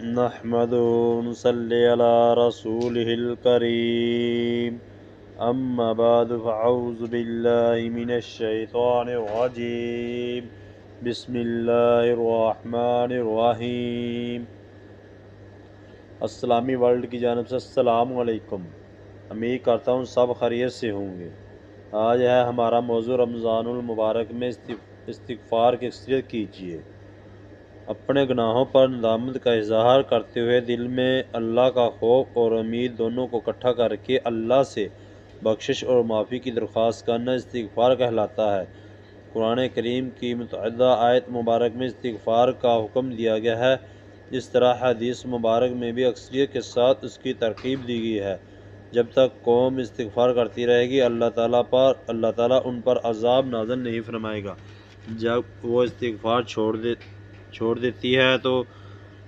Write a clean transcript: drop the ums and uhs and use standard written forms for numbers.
نحمده ونصلي على رسوله الكريم أما بعد فأعوذ بالله من الشيطان الرجيم بسم الله الرحمن الرحیم۔ اسلامی ورلڈ کی جانب سے السلام علیکم۔ امید کرتا ہوں سب خیریت سے ہوں گے۔ آج ہے ہمارا موضوع رمضان المبارک میں استغفار کی اکثریت کیجیے۔ اپنے گناہوں پر ندامت کا اظہار کرتے ہوئے دل میں اللہ کا خوف اور امید دونوں کو اکٹھا کر کے اللہ سے بخشش اور معافی کی درخواست کرنا استغفار کہلاتا ہے۔ قرآن کریم کی متعددہ آیت مبارک میں استغفار کا حکم دیا گیا ہے، اس طرح حدیث مبارک میں بھی اکثریت کے ساتھ اس کی ترغیب دی گئی ہے۔ جب تک قوم استغفار کرتی رہے گی اللہ تعالیٰ ان پر عذاب نازل نہیں فرمائے گا۔ جب وہ استغفار چھوڑ دیتی ہے تو